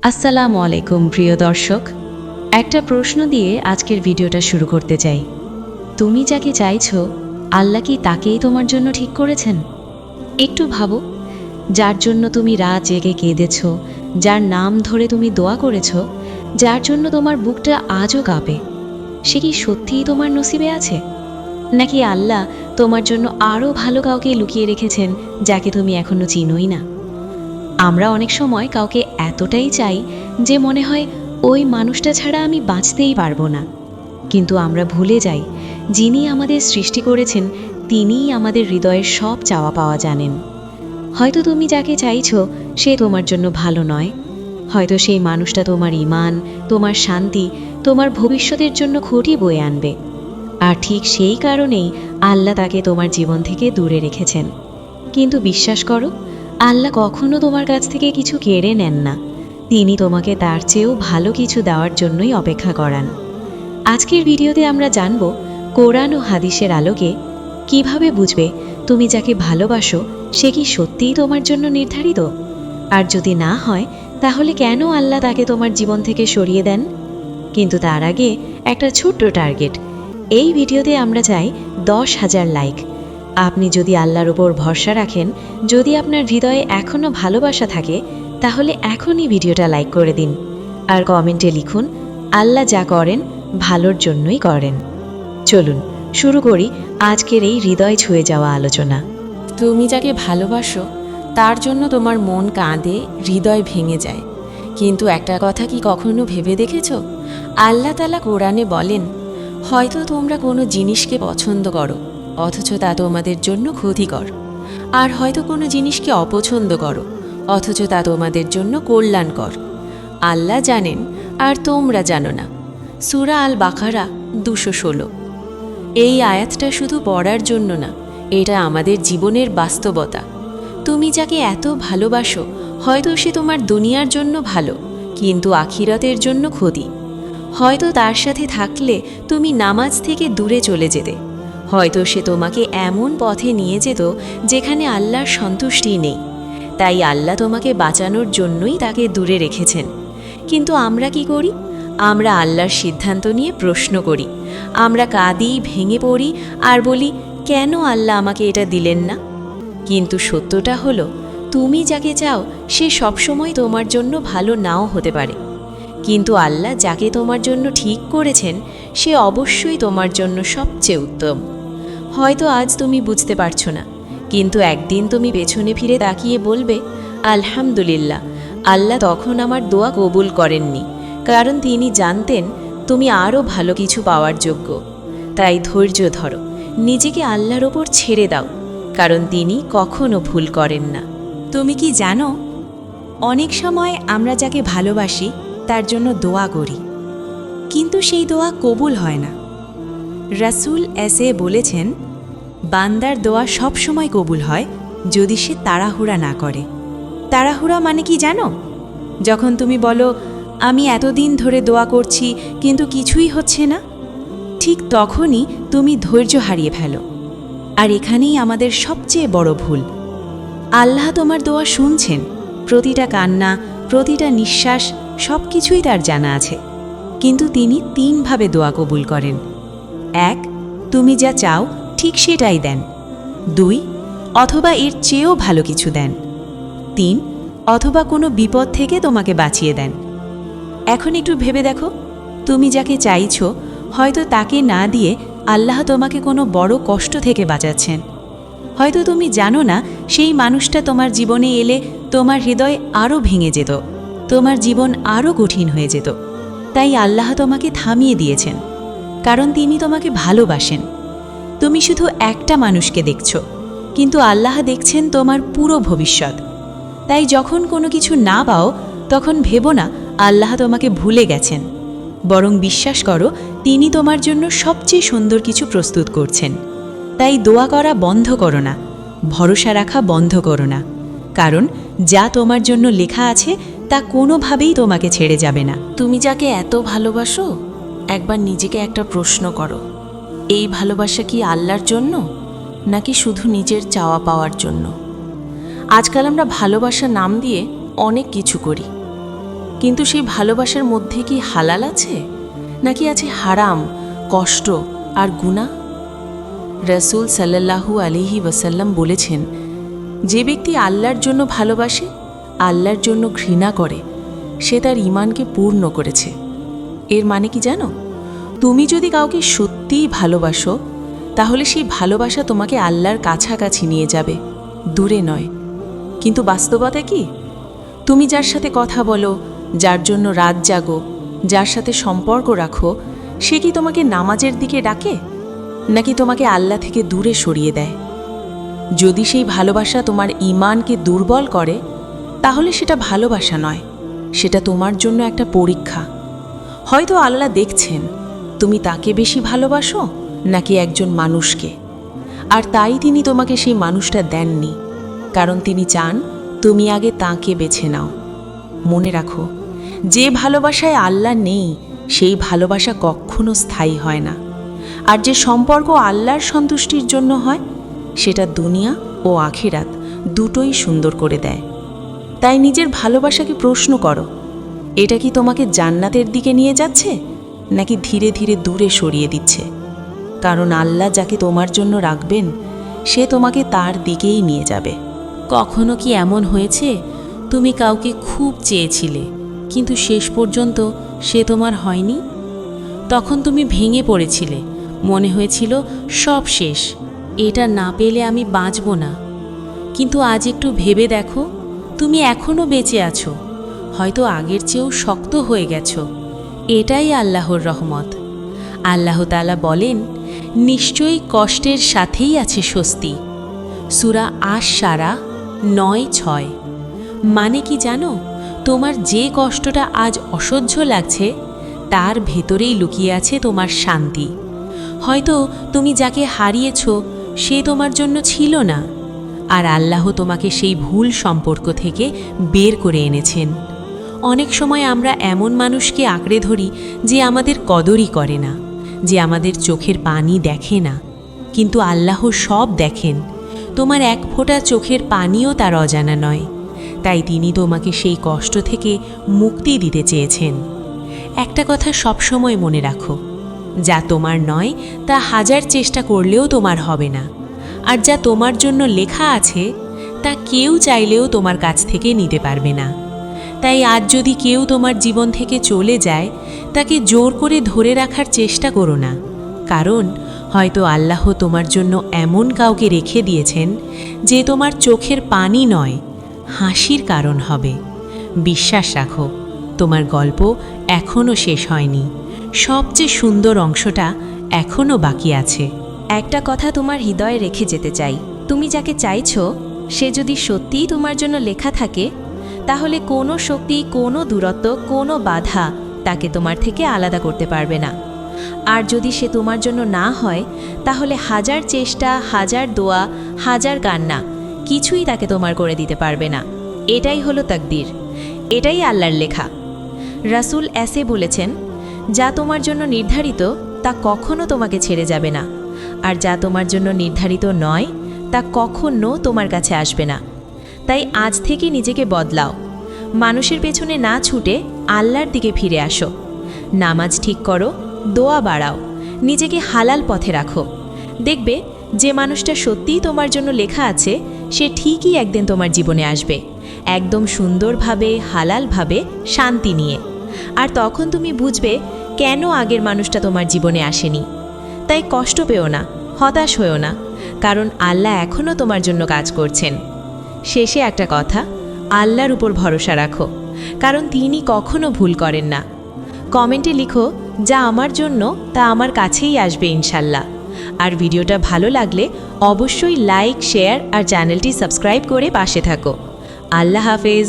আসসালামু আলাইকুম প্রিয় দর্শক, একটা প্রশ্ন দিয়ে আজকের ভিডিওটা শুরু করতে চাই। তুমি যাকে চাইছো, আল্লাহ কি তাকেই তোমার জন্য ঠিক করেছেন? একটু ভাবো, যার জন্য তুমি রাত জেগে কেঁদেছো, যার নাম ধরে তুমি দোয়া করেছো, যার জন্য তোমার বুকটা আজও কাঁপে, সে কি সত্যিই তোমার নসিবে আছে? নাকি আল্লাহ তোমার জন্য আরও ভালো কাউকে লুকিয়ে রেখেছেন, যাকে তুমি এখনো চিনোই না? আমরা অনেক সময় কাউকে এতটাই চাই যে মনে হয় ওই মানুষটা ছাড়া আমি বাঁচতেই পারবো না। কিন্তু আমরা ভুলে যাই, যিনি আমাদের সৃষ্টি করেছেন তিনিই আমাদের হৃদয়ের সব চাওয়া পাওয়া জানেন। হয়তো তুমি যাকে চাইছো সে তোমার জন্য ভালো নয়, হয়তো সেই মানুষটা তোমার ঈমান, তোমার শান্তি, তোমার ভবিষ্যতের জন্য ক্ষতি বয়ে আনবে। আর ঠিক সেই কারণেই আল্লাহ তাকে তোমার জীবন থেকে দূরে রেখেছেন। কিন্তু বিশ্বাস করো, আল্লাহ কখনো তোমার কাছ থেকে কিছু কেড়ে নেন না। তিনি তোমাকে তার চেয়েও ভালো কিছু দেওয়ার জন্যই অপেক্ষা করান। আজকের ভিডিওতে আমরা জানব, কোরআন ও হাদিসের আলোকে কিভাবে বুঝবে তুমি যাকে ভালোবাসো সে কি সত্যিই তোমার জন্য নির্ধারিত, আর যদি না হয় তাহলে কেন আল্লাহ তাকে তোমার জীবন থেকে সরিয়ে দেন। কিন্তু তার আগে একটা ছোট্ট টার্গেট। এই ভিডিওতে আমরা চাই 10,000 লাইক। আপনি যদি আল্লাহর উপর ভরসা রাখেন, যদি আপনার হৃদয়ে এখনও ভালোবাসা থাকে, তাহলে এখনই ভিডিওটা লাইক করে দিন আর কমেন্টে লিখুন, আল্লাহ যা করেন ভালোর জন্যই করেন। চলুন শুরু করি আজকের এই হৃদয় ছুঁয়ে যাওয়া আলোচনা। তুমি যাকে ভালোবাসো তার জন্য তোমার মন কাঁদে, হৃদয় ভেঙে যায়। কিন্তু একটা কথা কি কখনো ভেবে দেখেছো? আল্লাহ তাআলা কোরআনে বলেন, হয়তো তোমরা কোনো জিনিসকে পছন্দ করো অথচ তা তোমাদের জন্য ক্ষতিকর, আর হয়তো কোনো জিনিসকে অপছন্দ করো অথচ তা তোমাদের জন্য কল্যাণকর। আল্লাহ জানেন আর তোমরা জানো না। সূরা আল বাকারা 216। এই আয়াতটা শুধু পড়ার জন্য না, এটা আমাদের জীবনের বাস্তবতা। তুমি যাকে এত ভালোবাসো, হয়তো সে তোমার দুনিয়ার জন্য ভালো কিন্তু আখিরাতের জন্য ক্ষতি। হয়তো তার সাথে থাকলে তুমি নামাজ থেকে দূরে চলে যেতে, হয়তো সে তোমাকে এমন পথে নিয়ে যেত যেখানে আল্লাহর সন্তুষ্টি নেই। তাই আল্লাহ তোমাকে বাঁচানোর জন্যই তাকে দূরে রেখেছেন। কিন্তু আমরা কি করি? আমরা আল্লাহর সিদ্ধান্ত নিয়ে প্রশ্ন করি, আমরা কাঁদি, ভেঙে পড়ি আর বলি, কেন আল্লাহ আমাকে এটা দিলেন না? কিন্তু সত্যটা হলো, তুমি যাকে চাও সে সবসময় তোমার জন্য ভালো নাও হতে পারে, কিন্তু আল্লাহ যাকে তোমার জন্য ঠিক করেছেন সে অবশ্যই তোমার জন্য সবচেয়ে উত্তম। হয়তো আজ তুমি বুঝতে পারছো না, কিন্তু একদিন তুমি পেছনে ফিরে তাকিয়ে বলবে, আলহামদুলিল্লাহ, আল্লাহ তখন আমার দোয়া কবুল করেননি, কারণ তিনি জানতেন তুমি আরও ভালো কিছু পাওয়ার যোগ্য। তাই ধৈর্য ধরো, নিজেকে আল্লাহর ওপর ছেড়ে দাও, কারণ তিনি কখনো ভুল করেন না। তুমি কি জানো, অনেক সময় আমরা যাকে ভালোবাসি তার জন্য দোয়া করি, কিন্তু সেই দোয়া কবুল হয় না। রাসূল বলেছেন, বান্দার দোয়া সব সময় কবুল হয় যদি সে তাড়াহুড়া না করে। তাড়াহুড়া মানে কি জানো? যখন তুমি বলো, আমি এতদিন ধরে দোয়া করছি কিন্তু কিছুই হচ্ছে না, ঠিক তখনই তুমি ধৈর্য হারিয়ে ফেলো। আর এখানেই আমাদের সবচেয়ে বড় ভুল। আল্লাহ তোমার দোয়া শুনছেন, প্রতিটা কান্না, প্রতিটা নিঃশ্বাস, সব কিছুই তার জানা আছে। কিন্তু তিনি 3 ভাবে দোয়া কবুল করেন। 1, তুমি যা চাও ঠিক সেটাই দেন। 2, অথবা এর চেয়েও ভালো কিছু দেন। 3, অথবা কোনো বিপদ থেকে তোমাকে বাঁচিয়ে দেন। এখন একটু ভেবে দেখো, তুমি যাকে চাইছো হয়তো তাকে না দিয়ে আল্লাহ তোমাকে কোনো বড় কষ্ট থেকে বাঁচাচ্ছেন। হয়তো তুমি জানো না সেই মানুষটা তোমার জীবনে এলে তোমার হৃদয় আরও ভেঙে যেত, তোমার জীবন আরও কঠিন হয়ে যেত। তাই আল্লাহ তোমাকে থামিয়ে দিয়েছেন, কারণ তিনি তোমাকে ভালোবাসেন। তুমি শুধু একটা মানুষকে দেখছো, কিন্তু আল্লাহ দেখছেন তোমার পুরো ভবিষ্যৎ। তাই যখন কোনো কিছু না পাও তখন ভেবো না আল্লাহ তোমাকে ভুলে গেছেন, বরং বিশ্বাস করো তিনি তোমার জন্য সবচেয়ে সুন্দর কিছু প্রস্তুত করছেন। তাই দোয়া করা বন্ধ করো না, ভরসা রাখা বন্ধ করো না, কারণ যা তোমার জন্য লেখা আছে তা কোনোভাবেই তোমাকে ছেড়ে যাবে না। তুমি যাকে এত ভালোবাসো, একবার নিজেকে একটা প্রশ্ন করো, এই ভালোবাসা কি আল্লাহর জন্য নাকি শুধু নিজের চাওয়া পাওয়ার জন্য? আজকাল আমরা ভালোবাসার নাম দিয়ে অনেক কিছু করি, কিন্তু সেই ভালোবাসার মধ্যে কি হালাল আছে, নাকি আছে হারাম, কষ্ট আর গুনাহ? রাসূল সাল্লাল্লাহু আলাইহি ওয়াসাল্লাম বলেছেন, যে ব্যক্তি আল্লাহর জন্য ভালোবাসে, আল্লাহর জন্য ঘৃণা করে, সে তার ঈমানকে পূর্ণ করেছে। এর মানে কি জানো? তুমি যদি কাউকে সত্যিই ভালোবাসো, তাহলে সেই ভালোবাসা তোমাকে আল্লাহর কাছাকাছি নিয়ে যাবে, দূরে নয়। কিন্তু বাস্তবতা কি? তুমি যার সাথে কথা বলো, যার জন্য রাত জাগো, যার সাথে সম্পর্ক রাখো, সে কি তোমাকে নামাজের দিকে ডাকে, নাকি তোমাকে আল্লাহ থেকে দূরে সরিয়ে দেয়? যদি সেই ভালোবাসা তোমার ঈমানকে দুর্বল করে, তাহলে সেটা ভালোবাসা নয়, সেটা তোমার জন্য একটা পরীক্ষা। হয়তো আল্লাহ দেখছেন তুমি তাকে বেশি ভালোবাসো নাকি একজন মানুষকে, আর তাই তিনি তোমাকে সেই মানুষটা দেননি, কারণ তিনি চান তুমি আগে তাকে বেছে নাও। মনে রাখো, যে ভালোবাসায় আল্লাহ নেই, সেই ভালোবাসা কখনো স্থায়ী হয় না। আর যে সম্পর্ক আল্লাহর সন্তুষ্টির জন্য হয়, সেটা দুনিয়া ও আখিরাত দুটোই সুন্দর করে দেয়। তাই নিজের ভালোবাসাকে প্রশ্ন করো, এটা কি তোমাকে জান্নাতের দিকে নিয়ে যাচ্ছে, নাকি ধীরে ধীরে দূরে সরিয়ে দিচ্ছে? কারণ আল্লাহ যাকে তোমার জন্য রাখবেন, সে তোমাকে তার দিকেই নিয়ে যাবে। কখনো কি এমন হয়েছে তুমি কাউকে খুব চেয়েছিলে, কিন্তু শেষ পর্যন্ত সে তোমার হয়নি? তখন তুমি ভেঙে পড়েছিলে, মনে হয়েছিল সব শেষ, এটা না পেলে আমি বাঁচব না। কিন্তু আজ একটু ভেবে দেখো, তুমি এখনও বেঁচে আছো, হয়তো আগের চেয়েও শক্ত হয়ে গেছো। এটাই আল্লাহর রহমত। আল্লাহ তাআলা বলেন, নিশ্চয়ই কষ্টের সাথেই আছে স্বস্তি। সূরা আশ-শারা ৯:৬। মানে কি জানো? তোমার যে কষ্টটা আজ অসহ্য লাগছে, তার ভেতরেই লুকিয়ে আছে তোমার শান্তি। হয়তো তুমি যাকে হারিয়েছ, সে তোমার জন্য ছিল না, আর আল্লাহ তোমাকে সেই ভুল সম্পর্ক থেকে বের করে এনেছেন। অনেক সময় আমরা এমন মানুষকে আঁকড়ে ধরি যে আমাদের কদরই করে না, যে আমাদের চোখের পানি দেখে না, কিন্তু আল্লাহ সব দেখেন। তোমার এক ফোঁটা চোখের পানিও তার অজানা নয়। তাই তিনি তোমাকে সেই কষ্ট থেকে মুক্তি দিতে চেয়েছেন। একটা কথা সবসময় মনে রাখো, যা তোমার নয় তা হাজার চেষ্টা করলেও তোমার হবে না, আর যা তোমার জন্য লেখা আছে তা কেউ চাইলেও তোমার কাছ থেকে নিতে পারবে না। তাই আজ যদি কেউ তোমার জীবন থেকে চলে যায়, তাকে জোর করে ধরে রাখার চেষ্টা করো না, কারণ হয়তো আল্লাহ তোমার জন্য এমন কাউকে রেখে দিয়েছেন যে তোমার চোখের পানি নয়, হাসির কারণ হবে। বিশ্বাস রাখো, তোমার গল্প এখনও শেষ হয়নি, সবচেয়ে সুন্দর অংশটা এখনও বাকি আছে। একটা কথা তোমার হৃদয়ে রেখে যেতে চাই, তুমি যাকে চাইছো, সে যদি সত্যিই তোমার জন্য লেখা থাকে, তাহলে কোনো শক্তি, কোনো দূরত্ব, কোনো বাধা তাকে তোমার থেকে আলাদা করতে পারবে না। আর যদি সে তোমার জন্য না হয়, তাহলে হাজার চেষ্টা, হাজার দোয়া, হাজার কান্না কিছুই তাকে তোমার করে দিতে পারবে না। এটাই হলো তাকদীর, এটাই আল্লাহর লেখা। রাসূল এসে বলেছেন, যা তোমার জন্য নির্ধারিত তা কখনো তোমাকে ছেড়ে যাবে না, আর যা তোমার জন্য নির্ধারিত নয় তা কখনো তোমার কাছে আসবে না। তাই আজ থেকে নিজেকে বদলাও, মানুষের পেছনে না ছুটে আল্লাহর দিকে ফিরে আসো। নামাজ ঠিক করো, দোয়া বাড়াও, নিজেকে হালাল পথে রাখো। দেখবে যে মানুষটা সত্যিই তোমার জন্য লেখা আছে, সে ঠিকই একদিন তোমার জীবনে আসবে, একদম সুন্দরভাবে, হালালভাবে, শান্তি নিয়ে। আর তখন তুমি বুঝবে কেন আগের মানুষটা তোমার জীবনে আসেনি। তাই কষ্ট পেও না, হতাশ হয়েও না, কারণ আল্লাহ এখনও তোমার জন্য কাজ করছেন। শেষে একটা কথা, আল্লাহর উপর ভরসা রাখো, কারণ তিনি কখনো ভুল করেন না। কমেন্টে লিখো, যা আমার জন্য তা আমার কাছেই আসবে ইনশাল্লাহ। আর ভিডিওটা ভালো লাগলে অবশ্যই লাইক, শেয়ার আর চ্যানেলটি সাবস্ক্রাইব করে পাশে থাকো। আল্লাহ হাফেজ।